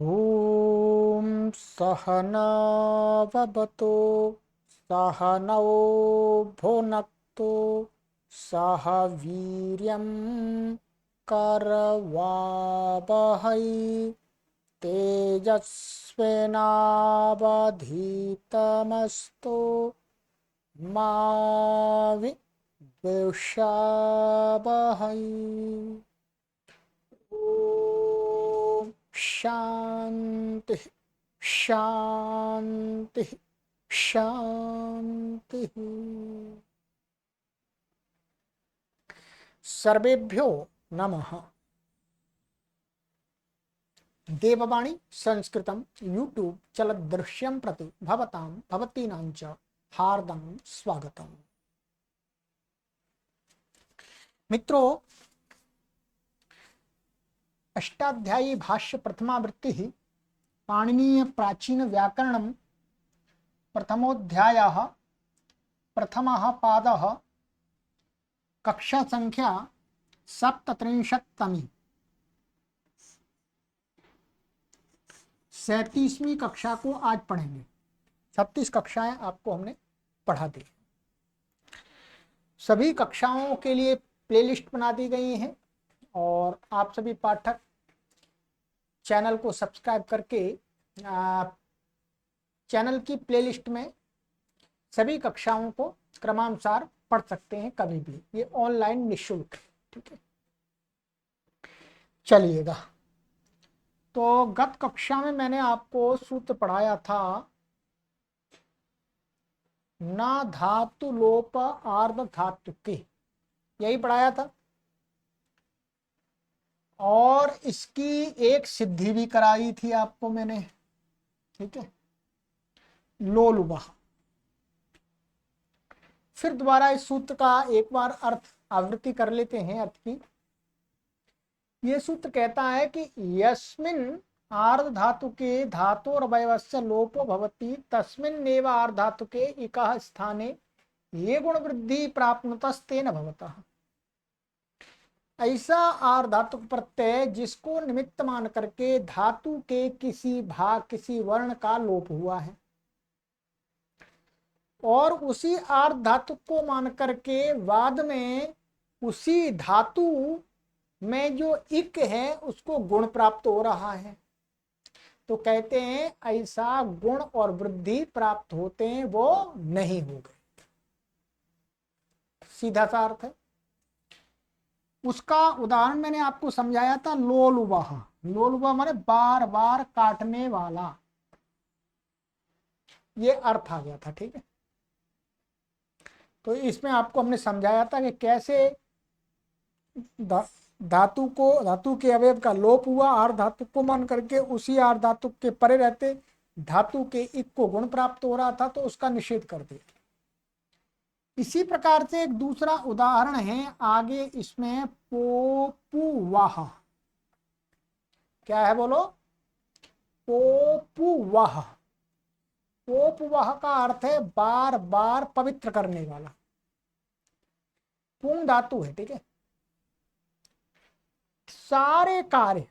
ॐ सहनाववतु सहनौ भुनक्तु सह वीर्यं करवावहै तेजस्विनावधीतमस्तु मा विद्विषावहै। ओम शांति शांति शांति। सर्वेभ्यो नमः। देववाणी संस्कृतं यूट्यूब चलदृश्यं प्रति भवतां भवतीनां च हार्दं स्वागतम्। मित्रों, अष्टाध्यायी भाष्य प्रथमावृत्ति पाणिनीय प्राचीन व्याकरणं प्रथमोऽध्यायः प्रथमः पादः कक्षा संख्या 37तमी 37वीं कक्षा को आज पढ़ेंगे। 36 कक्षाएं आपको हमने पढ़ा दी। सभी कक्षाओं के लिए प्लेलिस्ट बना दी गई हैं और आप सभी पाठक चैनल को सब्सक्राइब करके चैनल की प्लेलिस्ट में सभी कक्षाओं को क्रमानुसार पढ़ सकते हैं कभी भी। ये ऑनलाइन निःशुल्क है, ठीक है। चलिएगा, तो गत कक्षा में मैंने आपको सूत्र पढ़ाया था, ना धातु लोप आर्ध धातु के, यही पढ़ाया था और इसकी एक सिद्धि भी कराई थी आपको मैंने, ठीक है, लोलुबा। फिर दोबारा इस सूत्र का एक बार अर्थ आवृत्ति कर लेते हैं। अर्थ की ये सूत्र कहता है कि यस्मिन् आर्ध धातु के धातोर अवयवस्य लोपो भवति तस्मिन्नेव आर्ध धातु के इकः स्थाने ये गुण वृद्धि प्राप्नुतस्तेन भवतः। ऐसा आर्ध धातु प्रत्यय जिसको निमित्त मान करके धातु के किसी भाग किसी वर्ण का लोप हुआ है और उसी आर्ध धातु को मान करके बाद में उसी धातु में जो इक है उसको गुण प्राप्त हो रहा है, तो कहते हैं ऐसा गुण और वृद्धि प्राप्त होते हैं, वो नहीं हो गए। सीधा सा अर्थ है। उसका उदाहरण मैंने आपको समझाया था, लोलुबह। लोलुबह माने बार बार काटने वाला, ये अर्थ आ गया था, ठीक है। तो इसमें आपको हमने समझाया था कि कैसे धातु के अवयव का लोप हुआ, आर्ध धातु को मान करके उसी आर्ध धातु के परे रहते धातु के इक को गुण प्राप्त हो रहा था, तो उसका निषेध कर दिया। इसी प्रकार से एक दूसरा उदाहरण है आगे इसमें, पोपुवाह। क्या है बोलो? पोपुवाह। पोपुवाह का अर्थ है बार बार पवित्र करने वाला। पुंग धातु है, ठीक है। सारे कार्य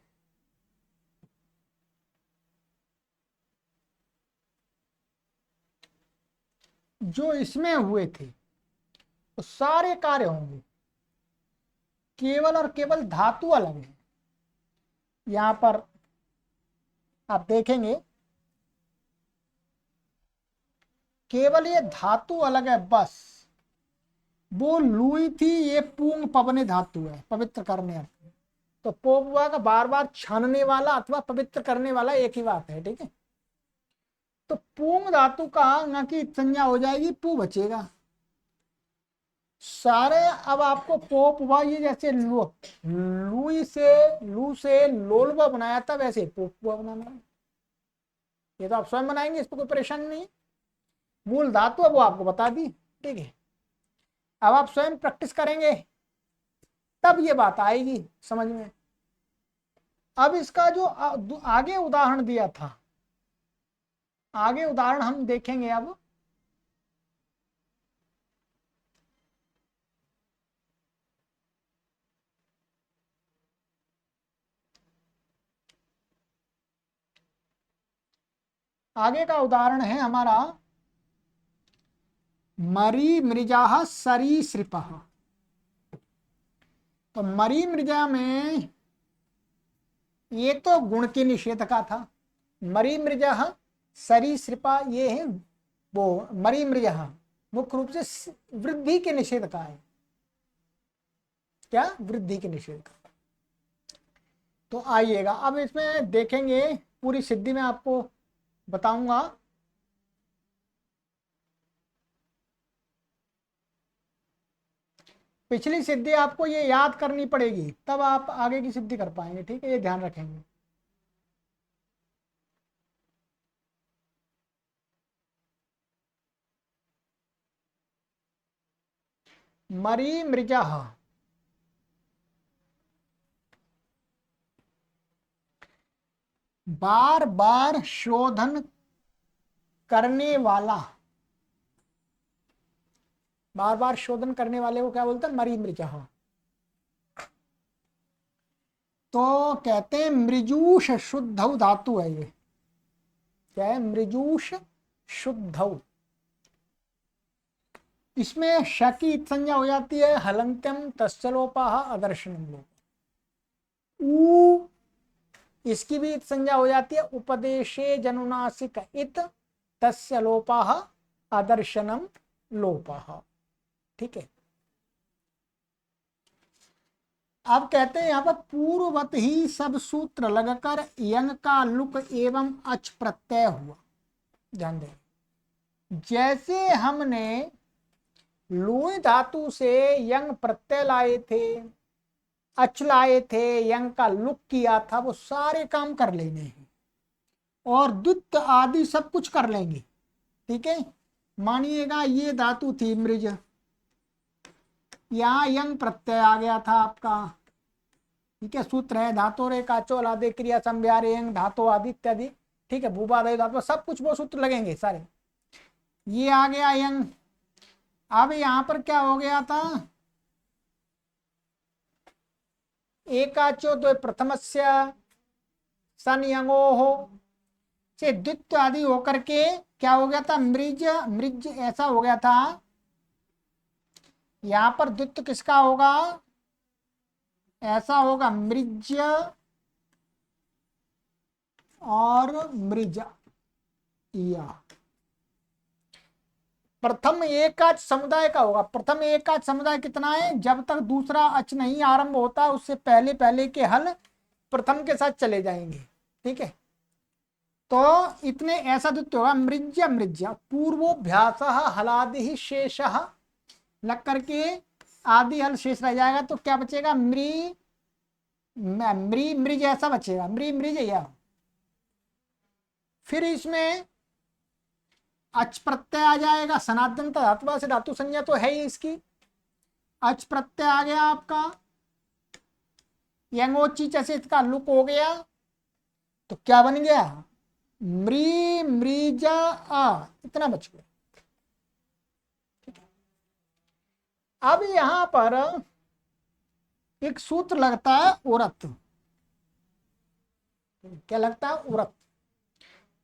जो इसमें हुए थे तो सारे कार्य होंगे, केवल और केवल धातु अलग है। यहां पर आप देखेंगे केवल ये धातु अलग है बस। वो लुई थी, ये पूंग पवने धातु है, पवित्र करने अर्थ। तो पोपुआ का बार बार छानने वाला अथवा पवित्र करने वाला एक ही बात है, ठीक है। तो पूंग धातु का न की संज्ञा हो जाएगी, पू बचेगा। सारे अब आपको पोपुआ, ये जैसे लू से लोलवा बनाया था, वैसे पोपुआ बनाना है। ये तो आप स्वयं बनाएंगे, इस पर कोई परेशानी नहीं है। मूल धातु है वो आपको बता दी, ठीक है। अब आप स्वयं प्रैक्टिस करेंगे तब ये बात आएगी समझ में। अब इसका जो आगे उदाहरण दिया था, आगे उदाहरण हम देखेंगे। अब आगे का उदाहरण है हमारा मरी मृजा सरीसृप। तो मरी मृजा में ये तो गुण के निषेध का था। मरी मृजा सरीसृपा, ये है वो मरी मृजा मुख्य रूप से वृद्धि के निषेध का है। क्या? वृद्धि के निषेध का। तो आइएगा अब इसमें देखेंगे, पूरी सिद्धि में आपको बताऊंगा। पिछली सिद्धि आपको ये याद करनी पड़ेगी, तब आप आगे की सिद्धि कर पाएंगे। ठीक है, ये ध्यान रखेंगे। मरी मृजा, बार बार शोधन करने वाला, बार बार शोधन करने वाले को क्या बोलते हैं? मरी मृजा। तो कहते हैं मृजूष शुद्ध धातु है ये। क्या है? मृजूष शुद्ध। इसमें श की इत संज्ञा हो जाती है हलंत्यम तस्लोपाह अदर्शनम लोप। ऊ, इसकी भी इत संज्ञा हो जाती है उपदेशे जनुनासिक इत तस्य लोपाह अदर्शनम लोपाह। ठीक है। अब कहते हैं यहाँ पर पूर्ववत ही सब सूत्र लगकर यंग का लुक एवं अच प्रत्यय हुआ। ध्यान दें, जैसे हमने लुई धातु से यंग प्रत्यय लाए थे, अच लाए थे, यंग का लुक किया था, वो सारे काम कर लेने हैं और द्वित आदि सब कुछ कर लेंगे। ठीक है। मानिएगा ये धातु थी मृज, यहाँ यंग प्रत्यय आ गया था आपका। ठीक है। सूत्र है धातु रे काचो अलादे क्रिया संव्यारे यंग धातु आदि इत्यादि। ठीक है। भूपादय धातु सब कुछ वो सूत्र लगेंगे सारे। ये आ गया यंग। अब यहां पर क्या हो गया था? एकाचो द्वे प्रथमस्य सन यंगो हो से द्वित्व आदि होकर के क्या हो गया था? मृज मृज ऐसा हो गया था। यहां पर द्वित्व किसका होगा? ऐसा होगा मृज और मृजा। या प्रथम एकाच समुदाय का होगा। प्रथम एकाच समुदाय कितना है? जब तक दूसरा अच नहीं आरंभ होता उससे पहले पहले के हल प्रथम के साथ चले जाएंगे। ठीक है। तो इतने ऐसा द्वित्व होगा मृज्य मृज्य पूर्वोभ्यास हलादि शेष लग करके आदि हल शेष रह जाएगा। तो क्या बचेगा? मृ मृ मृज ऐसा बचेगा, मृ मृज। या फिर इसमें अच प्रत्यय आ जाएगा। सनातन धातु से धातु संज्ञा तो है ही इसकी। अच प्रत्यय आ गया आपका, यंगोची से इसका लुक हो गया। तो क्या बन गया? मृ मृजा आ, इतना बच गया। ठीक है। अब यहां पर एक सूत्र लगता है उरत। क्या लगता है? उरत।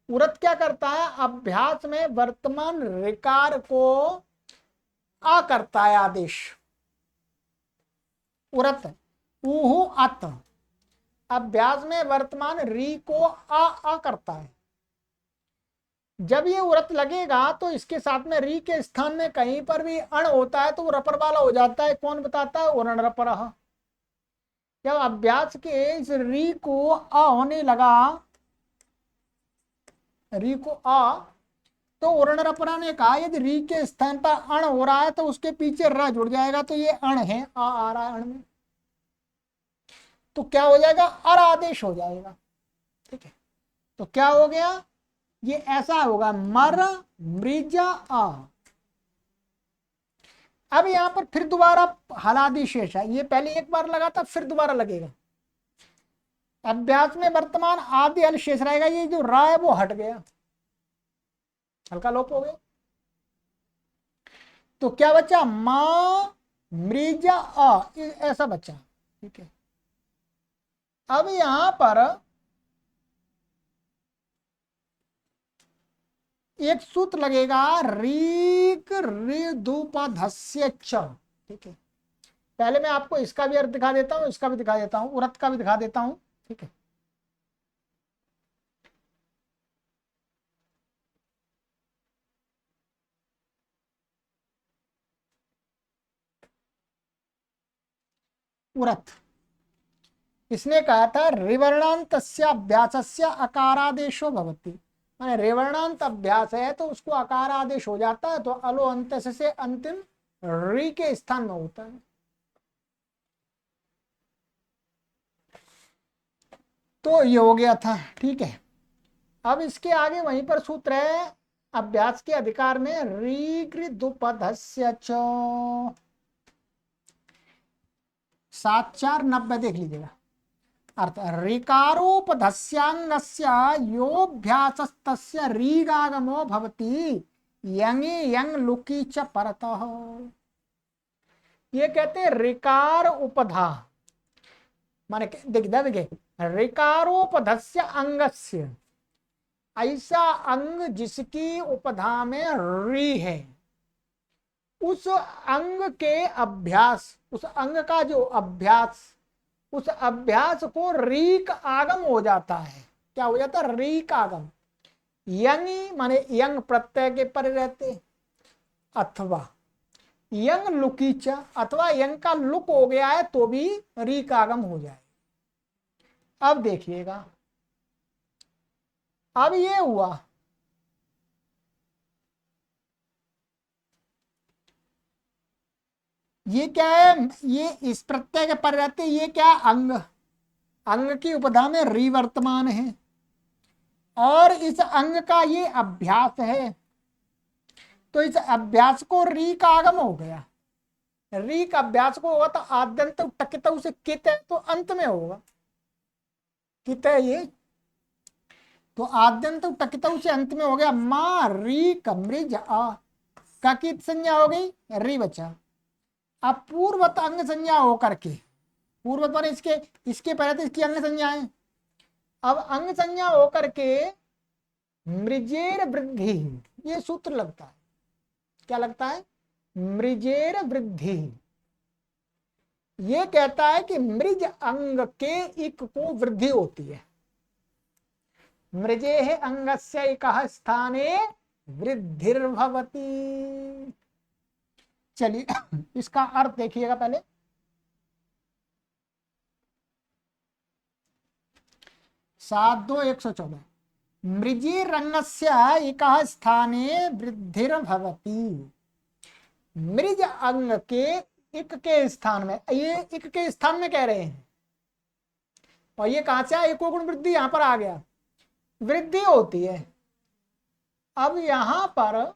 उरत क्या करता है? अभ्यास में वर्तमान ऋकार को आ करता है आदेश। उरत उहु अत, अभ्यास में वर्तमान री को आ करता है। जब ये उरत लगेगा तो इसके साथ में री के स्थान में कहीं पर भी अण होता है तो वो रपर वाला हो जाता है। कौन बताता है? उरण रपर। जब अभ्यास के इस री को अ होने लगा, री को आ, तो उरण रपरा ने कहा यदि री के स्थान पर अण हो रहा है तो उसके पीछे र जुड़ जाएगा। तो ये अण है, आ रहा है अण में, तो क्या हो जाएगा? अर आदेश हो जाएगा। ठीक है। तो क्या हो गया? ये ऐसा होगा मर मृज आ। अब यहां पर फिर दोबारा हलादि शेष है। ये पहले एक बार लगा था, फिर दोबारा लगेगा। अभ्यास में वर्तमान आदि हल शेष रहेगा। ये जो रा है वो हट गया, हल्का लोप हो गया। तो क्या बचा? मां मृजा आ, ऐसा बचा। ठीक है। अब यहां पर एक सूत्र लगेगा रीक ऋदुपधस्य च। ठीक है, पहले मैं आपको इसका भी अर्थ दिखा देता हूं, इसका भी दिखा देता हूं, उरत का भी दिखा देता हूं। ठीक है, उरत इसने कहा था रिवर्णांतस्य अभ्यासस्य अकारादेशो भवति, माने रिवर्णांत अभ्यास है तो उसको अकार आदेश हो जाता है, तो अलो अंत से अंतिम री के स्थान में होता है। तो ये हो गया था। ठीक है, अब इसके आगे वहीं पर सूत्र है अभ्यास के अधिकार में रीकृदुपधस्य च 7490 देख लीजिएगा। अर्थ ऋकारोपधस्यांगस्य योऽभ्यासस्तस्य रीगागमो भवति यङि यङ लुकी च परतः। ये कहते हैं ऋकार उपधा, माने देखिए ऋकारोपधस्य अंगस्य, ऐसा अंग जिसकी उपधा में री है, उस अंग के अभ्यास, उस अंग का जो अभ्यास, उस अभ्यास को रीक आगम हो जाता है। क्या हो जाता है? रीक आगम। यंग माने यंग प्रत्यय के पर रहते, अथवा यंग लुकीच, अथवा यंग का लुक हो गया है तो भी रीक आगम हो जाए। अब देखिएगा, अब ये हुआ ये क्या है, ये इस प्रत्यय के पर रहते, ये क्या अंग, अंग की उपधा में री वर्तमान है और इस अंग का ये अभ्यास है, तो इस अभ्यास को री का आगम हो गया। री का अभ्यास को होगा तो आद्यंत टकित से कित है तो अंत में होगा, कित है ये, तो आद्यंत टकित से अंत में हो गया। मां री कमृज आ का कित संज्ञा हो गई, री बचा। अब पूर्वत अंग संज्ञा होकर के, पूर्वत पर इसके पहले तो इसकी अंग संज्ञा है, अब अंग संज्ञा होकर के मृजेर वृद्धि, ये सूत्र लगता है। क्या लगता है? मृजेर वृद्धि। ये कहता है कि मृज अंग के इक को वृद्धि होती है। मृजे है अंगस्य इकः स्थाने वृद्धिर्भवति। चलिए इसका अर्थ देखिएगा पहले। सात दो 114, मृजी रंगस्य एकः स्थाने वृद्धिर्भवति। मृज अंग के इक के स्थान में, ये इक के स्थान में कह रहे हैं, और ये कहां से एको गुण वृद्धि यहां पर आ गया, वृद्धि होती है। अब यहां पर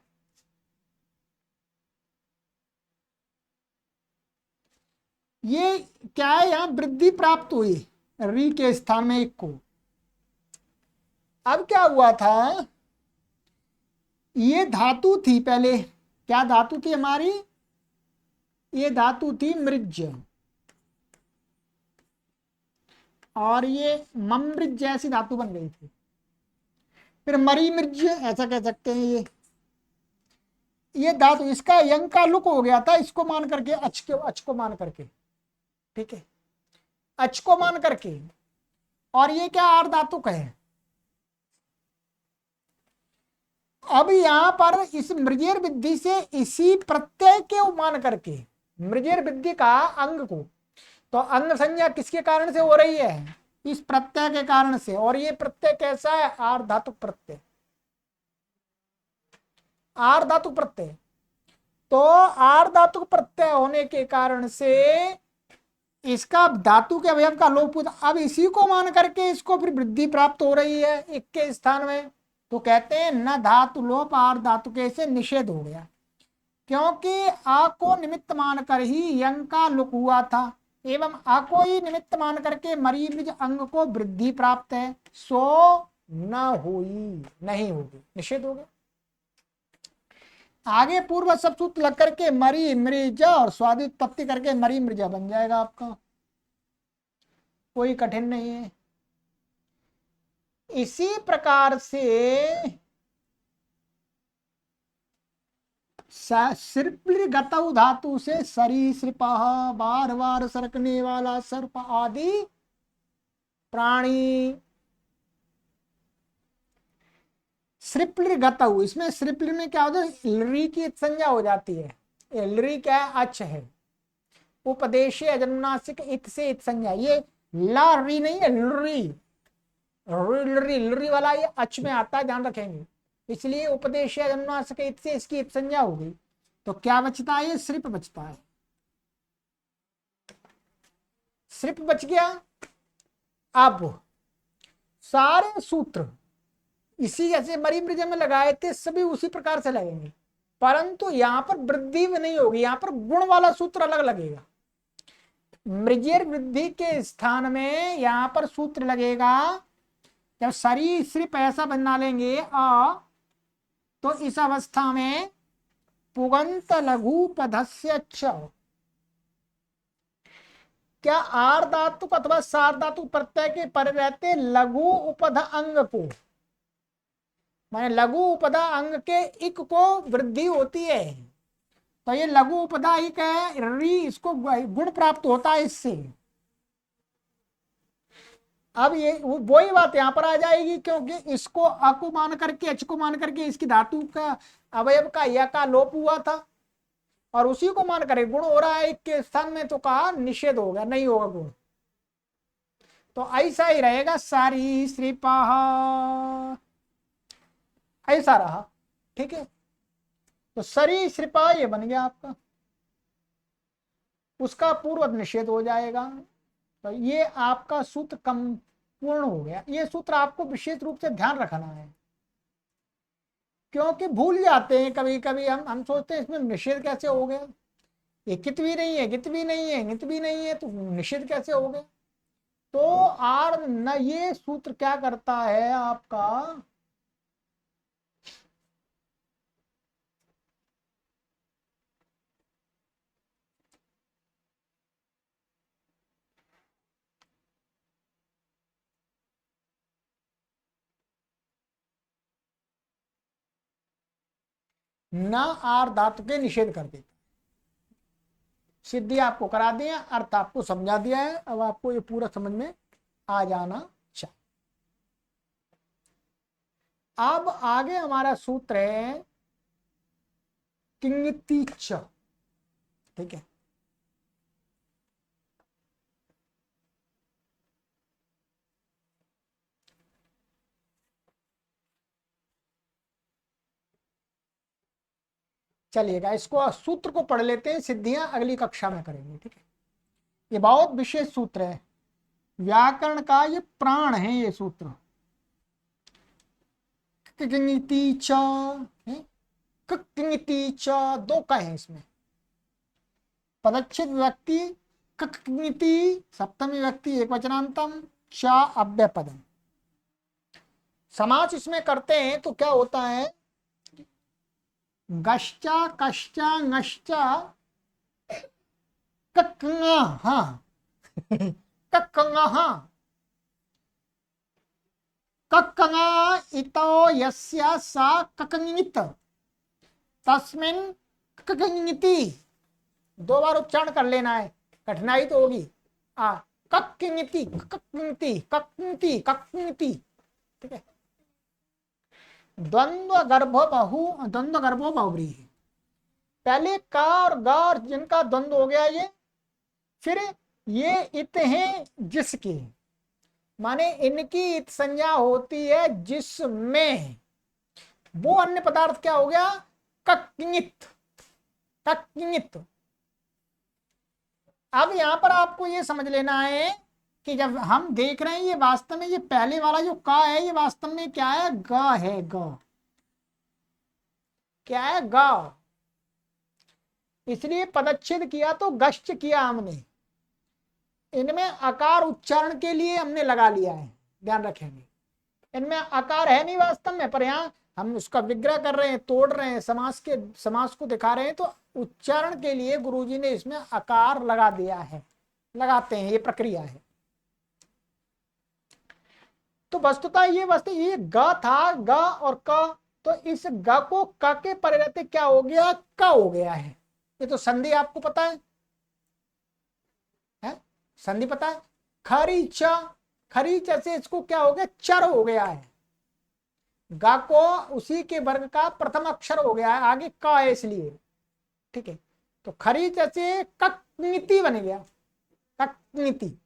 ये क्या है, यहां वृद्धि प्राप्त हुई री के स्थान में एक को। अब क्या हुआ था, ये धातु थी पहले, क्या धातु थी हमारी, ये धातु थी मृज, और ये ममृज जैसी धातु बन गई थी, फिर मरी मृज ऐसा कह सकते हैं। ये धातु, इसका यंग का लुक हो गया था, इसको मान करके अच को मान करके, ठीक है, अच को मान करके, और ये क्या आर धातु का है। अब यहां पर इस मृजेर विद्धि से इसी प्रत्यय के मान करके, मृजेर विद्धि का अंग को, तो अंग संज्ञा किसके कारण से हो रही है, इस प्रत्यय के कारण से। और ये प्रत्यय कैसा है, आर धातु प्रत्यय, आर धातु प्रत्यय। तो आर धातु प्रत्यय होने के कारण से इसका धातु के अवयव का लोप होता, अब इसी को मान करके इसको फिर वृद्धि प्राप्त हो रही है एक के स्थान में, तो कहते हैं न धातु लोप आर धातु के से निषेध हो गया, क्योंकि आ को निमित्त मान कर ही यंग का लुक हुआ था, एवं आ को ही निमित्त मान करके मरी मृज अंग को वृद्धि प्राप्त है, सो न हुई, नहीं होगी, निषेध हो गया। आगे पूर्व सब सूत्र लग करके मरी मृज और स्वादि उत्पत्ति करके मरी मृजा बन जाएगा आपका, कोई कठिन नहीं है। इसी प्रकार से सृप्लिर्गतौ धातु से सरीसृपः, बार बार सरकने वाला सर्प आदि प्राणी। सृप्लिर्गतौ, इसमें सृप्लि में क्या होता है, लरी की संज्ञा हो जाती है। लरी क्या है, अच है। उपदेशे अजनुनासिक इत से इत संज्ञा, ये ला री नहीं है, लरी। लरी लरी वाला ये अच में आता है, ध्यान रखेंगे। इसलिए उपदेशे अजनुनासिक इत से इसकी इत संज्ञा हो गई। तो क्या बचता है, सृप बचता है। सृप बच गया। अब सारे सूत्र इसी जैसे मरी मृज में लगाए थे, सभी उसी प्रकार से लगेंगे, परंतु यहां पर वृद्धि भी नहीं होगी, यहां पर गुण वाला सूत्र अलग लगेगा। मृजेर वृद्धि के स्थान में यहां पर सूत्र लगेगा, जब सरी सिर्फ ऐसा बना लेंगे तो इस अवस्था में पुगंत लघु पदस्य च, क्या आर धातु अथवा सार धातु प्रत्यय के पर रहते लघु उपध अंग को, माने लघु उपदा अंग के इक को वृद्धि होती है, तो ये लघु उपदा इक है, री इसको गुण प्राप्त होता है इससे। अब ये वही बात यहां पर आ जाएगी, क्योंकि इसको अ को मान करके, अच को मान करके इसकी धातु का अवयव का या का लोप हुआ था, और उसी को मान कर गुण हो रहा है एक के स्थान में, तो कहा निषेध हो गया, नहीं होगा गुण। तो ऐसा ही रहेगा, सारी श्रीपा ऐसा रहा, ठीक है। तो सरी श्रीपा ये बन गया आपका, उसका पूर्व निषेध हो जाएगा। तो ये आपका सूत्र कम पूर्ण हो गया। ये सूत्र आपको विशेष रूप से ध्यान रखना है, क्योंकि भूल जाते हैं कभी कभी, हम सोचते हैं इसमें निषेध कैसे हो गया, ये कित भी नहीं है, गित भी नहीं है, नित भी नहीं है, तो निषेध कैसे हो गया। तो आर न, ये सूत्र क्या करता है आपका, न आर धातु के निषेध कर देता। सिद्धि आपको करा दिया, अर्थ आपको समझा दिया है, अब आपको ये पूरा समझ में आ जाना चाहिए। अब आगे हमारा सूत्र है किंगति च, ठीक है। चलिएगा, इसको सूत्र को पढ़ लेते हैं, सिद्धियां अगली कक्षा में करेंगे, ठीक है। ये बहुत विशेष सूत्र है, व्याकरण का ये प्राण है ये सूत्र। किंगति च, किंगति च, दो का है इसमें, पदच्छेद व्यक्ति किंगति, सप्तमी व्यक्ति एक वचनांतम, च अव्यय पदम। समास इसमें करते हैं तो क्या होता है, गश्चा कश्चा ngश्चा कक्ंगा कक्ंगा कक्ंगा इतो यस्य सा कक्ंगित तस्मिन् कक्ंगिति, दो बार उच्चारण कर लेना है, कठिनाई तो होगी। कक्ंगिति कक्ंगिति कक्ंगिति कक्ंगिति, ठीक है। द्वंद्व गर्भो बहुव्रीहि, पहले का और गा जिनका द्वंद्व हो गया ये, फिर ये इत हैं जिसकी, माने इनकी इत संज्ञा होती है जिसमें, वो अन्य पदार्थ क्या हो गया, कक्ंगित कक्ंगित। अब यहां पर आपको ये समझ लेना है कि जब हम देख रहे हैं ये वास्तव में, ये पहले वाला जो का है ये वास्तव में क्या है, ग है, ग क्या है, ग। इसलिए पदच्छेद किया तो गश्च किया हमने, इनमें आकार उच्चारण के लिए हमने लगा लिया है, ध्यान रखेंगे। इनमें आकार है नहीं वास्तव में, पर यहाँ हम उसका विग्रह कर रहे हैं, तोड़ रहे हैं, समास को दिखा रहे हैं, तो उच्चारण के लिए गुरुजी ने इसमें आकार लगा दिया है, लगाते हैं, ये प्रक्रिया है। तो वस्तुतः ये ग था, ग और क तो इस ग को क के परे रहते क्या हो गया, क हो गया है। ये तो संधि आपको पता है? संधि पता है? खरीच, खरीच से इसको क्या हो गया, चर हो गया है। ग को उसी के वर्ग का प्रथम अक्षर हो गया है, आगे क है इसलिए। ठीक है, तो खरीच से कक्निति बन गया, कक्निति।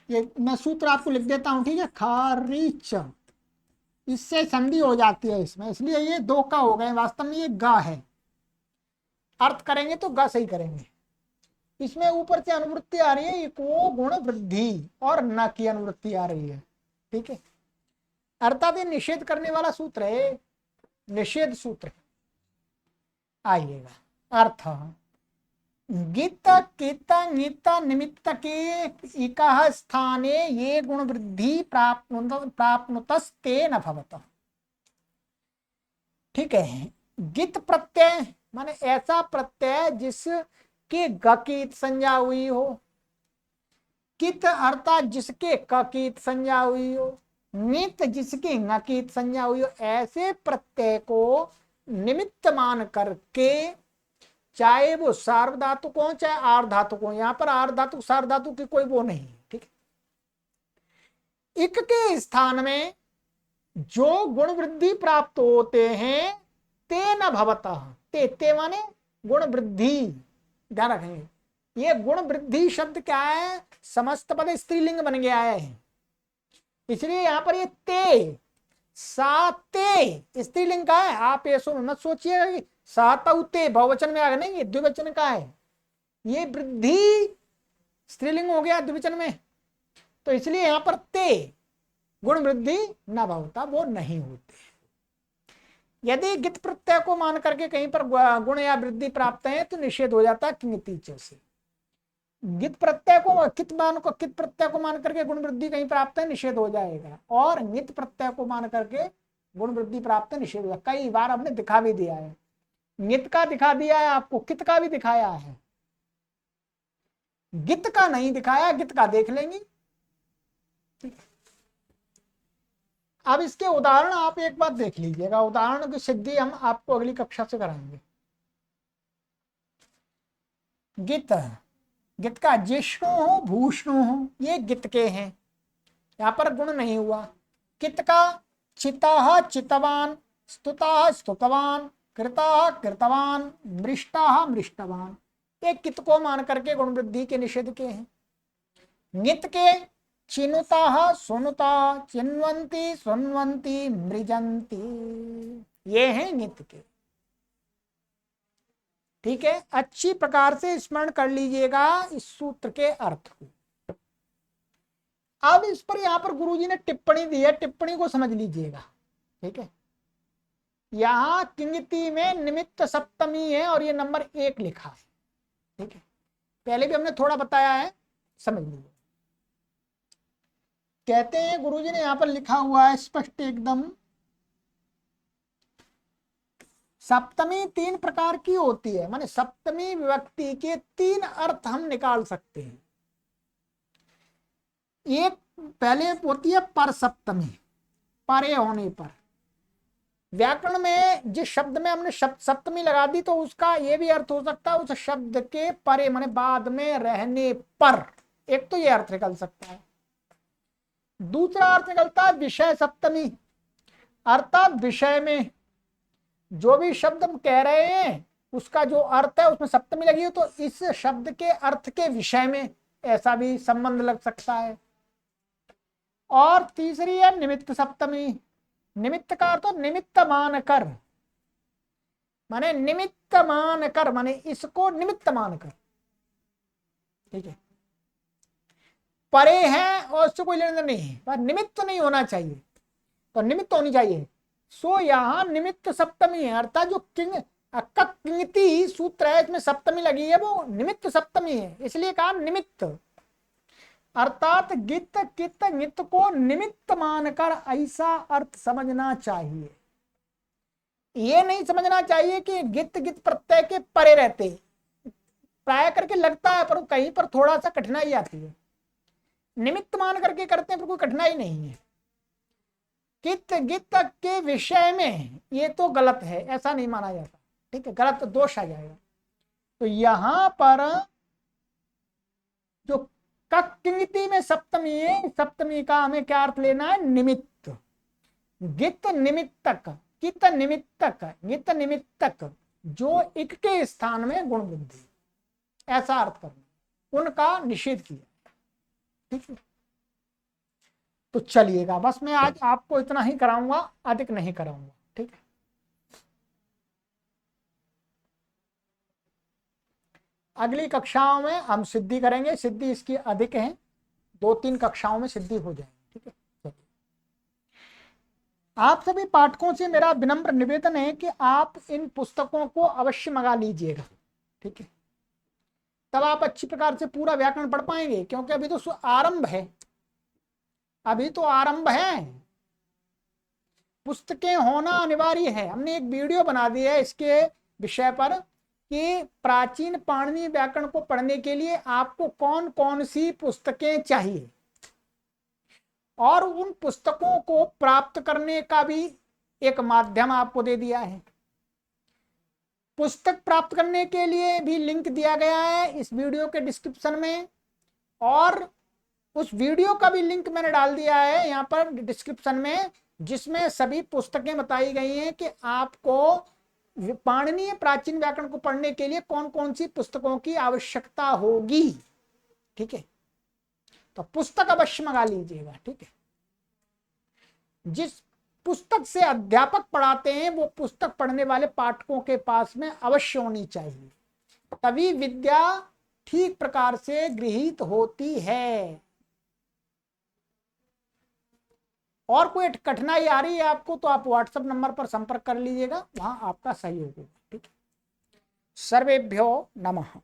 ये मैं सूत्र आपको लिख देता हूं, ठीक है। खरीच, इससे संधि हो जाती है इसमें, इसलिए ये दो का हो गए, वास्तव में ये ग है। अर्थ करेंगे तो ग सही करेंगे। इसमें ऊपर से अनुवृत्ति आ रही है, इको गुण वृद्धि और न की अनुवृत्ति आ रही है। ठीक है, अर्थात ये निषेध करने वाला सूत्र है, निषेध सूत्र। आइएगा अर्थ, गित कित नित निमित्त के इकः स्थाने ये गुण वृद्धि प्राप्नुतस्ते न भवतः। ठीक है, गित प्रत्यय माने ऐसा प्रत्यय जिसके ग की संज्ञा हुई हो, कित अर्थात जिसके क की संज्ञा हुई हो, नित जिसकी न की संज्ञा हुई हो, ऐसे प्रत्यय को निमित्त मान करके, चाहे वो सार्वधातुक हो चाहे आर्धातुक हो, यहां पर आर्धातुक सार्वधातुक की कोई वो नहीं है। ठीक है, इक के स्थान में जो गुण वृद्धि प्राप्त होते हैं, ते न भवतः, ते माने गुण वृद्धि, ध्यान रखेंगे। ये गुण वृद्धि शब्द क्या है, समस्त पद स्त्रीलिंग बन गया है, इसलिए यहां पर ये ते, साते स्त्रीलिंग का है। आप ये मत सोचिएगा कि सातौते बहुवचन में आ गया, नहीं, ये द्विवचन का है। ये वृद्धि स्त्रीलिंग हो गया द्विवचन में, तो इसलिए यहां पर ते गुण वृद्धि न भवता, वो नहीं होते। यदि गित प्रत्यय को मान करके कहीं पर गुण या वृद्धि प्राप्त है तो निषेध हो जाता है किंगतीचे से। गित प्रत्यय को कित प्रत्यय को मान करके गुण वृद्धि कहीं प्राप्त है, निषेध हो जाएगा। और नित प्रत्यय को मान करके गुण वृद्धि प्राप्त है, निषेध हो जाएगा। कई बार हमने दिखा भी दिया है, नित का दिखा दिया है आपको, कित का भी दिखाया है, गित का नहीं दिखाया, गित का देख लेंगे। अब इसके उदाहरण आप एक बार देख लीजिएगा, उदाहरण की सिद्धि हम आपको अगली कक्षा से कराएंगे। गित, गित का जिष्णु हो भूष्णु हो, ये गित के हैं, यहां पर गुण नहीं हुआ। कित का चिता चितवान, स्तुता स्तुतवान, कृता कृतवान, मृष्टा मृष्टवान, ये कित को मान करके गुण वृद्धि के निषेध के हैं। नित के चिनुता सुनुता, चिन्वंती सुनवंती, मृजंती, ये हैं नित के। ठीक है, अच्छी प्रकार से स्मरण कर लीजिएगा इस सूत्र के अर्थ को। अब इस पर यहां पर गुरुजी ने टिप्पणी दी है, टिप्पणी को समझ लीजिएगा। ठीक है, यहां किंगति में निमित्त सप्तमी है और ये नंबर 1 लिखा है। ठीक है, पहले भी हमने थोड़ा बताया है, समझ लीजिए। कहते हैं गुरुजी ने यहां पर लिखा हुआ है स्पष्ट एकदम, सप्तमी 3 प्रकार की होती है, माने सप्तमी विभक्ति के 3 अर्थ हम निकाल सकते हैं। एक पहले होती है पर सप्तमी, परे होने पर। व्याकरण में जिस शब्द में हमने शब्द सप्तमी लगा दी तो उसका यह भी अर्थ हो सकता है उस शब्द के परे माने बाद में रहने पर, एक तो यह अर्थ निकल सकता है। दूसरा अर्थ निकलता है विषय सप्तमी, अर्थात विषय में जो भी शब्द हम कह रहे हैं उसका जो अर्थ है उसमें सप्तमी लगी हो, तो इस शब्द के अर्थ के विषय में ऐसा भी संबंध लग सकता है। और तीसरी है निमित्त सप्तमी, निमित्त का अर्थ निमित्त मानकर, माने निमित्त मानकर, माने इसको निमित्त मानकर। ठीक है, परे है और उससे कोई लेना नहीं है, पर निमित्त तो नहीं होना चाहिए, तो निमित्त होनी चाहिए। सो यहां निमित्त सप्तमी है, अर्थात जो किंगति सूत्र है इसमें सप्तमी लगी है वो निमित्त सप्तमी है, इसलिए कहा निमित्त। अर्थात गित कित नित को निमित्त मानकर ऐसा अर्थ समझना चाहिए। ये नहीं समझना चाहिए कि गित गित प्रत्यय के परे रहते, प्राय करके लगता है पर कहीं पर थोड़ा सा कठिनाई आती है। निमित्त मान करके करते हैं पर कोई कठिनाई नहीं है। कित गित के विषय में ये तो गलत है, ऐसा नहीं माना जाता, ठीक है, गलत दोष आ जाएगा। तो यहां पर जो कक्ति में सप्तमी है, सप्तमी का हमें क्या अर्थ लेना है, निमित्त। गित निमित्तक, कित निमित्तक, गित निमित्तक, जो इक के स्थान में गुण बुद्धि, ऐसा अर्थ करना, उनका निषेध किया, ठीक है। तो चलिएगा, बस मैं आज आपको इतना ही कराऊंगा, अधिक नहीं कराऊंगा, ठीक है। अगली कक्षाओं में हम सिद्धि करेंगे, सिद्धि इसकी अधिक है, 2-3 कक्षाओं में सिद्धि हो जाएगी, ठीक है। आप सभी पाठकों से मेरा विनम्र निवेदन है कि आप इन पुस्तकों को अवश्य मंगा लीजिएगा, ठीक है, तब आप अच्छी प्रकार से पूरा व्याकरण पढ़ पाएंगे, क्योंकि अभी तो आरंभ है, अभी तो आरंभ है, पुस्तकें होना अनिवार्य है। हमने एक वीडियो बना दी है इसके विषय पर कि प्राचीन पाणिनि व्याकरण को पढ़ने के लिए आपको कौन कौन सी पुस्तकें चाहिए, और उन पुस्तकों को प्राप्त करने का भी एक माध्यम आपको दे दिया है। पुस्तक प्राप्त करने के लिए भी लिंक दिया गया है इस वीडियो के डिस्क्रिप्शन में, और उस वीडियो का भी लिंक मैंने डाल दिया है यहाँ पर डिस्क्रिप्शन में, जिसमें सभी पुस्तकें बताई गई हैं कि आपको पाणिनीय प्राचीन व्याकरण को पढ़ने के लिए कौन कौन सी पुस्तकों की आवश्यकता होगी, ठीक है। तो पुस्तक अवश्य मंगा लीजिएगा, ठीक है। जिस पुस्तक से अध्यापक पढ़ाते हैं वो पुस्तक पढ़ने वाले पाठकों के पास में अवश्य होनी चाहिए, तभी विद्या ठीक प्रकार से गृहीत होती है। और कोई कठिनाई आ रही है आपको तो आप व्हाट्सएप नंबर पर संपर्क कर लीजिएगा, वहां आपका सहयोग होगा, ठीक है। सर्वेभ्यो नमः।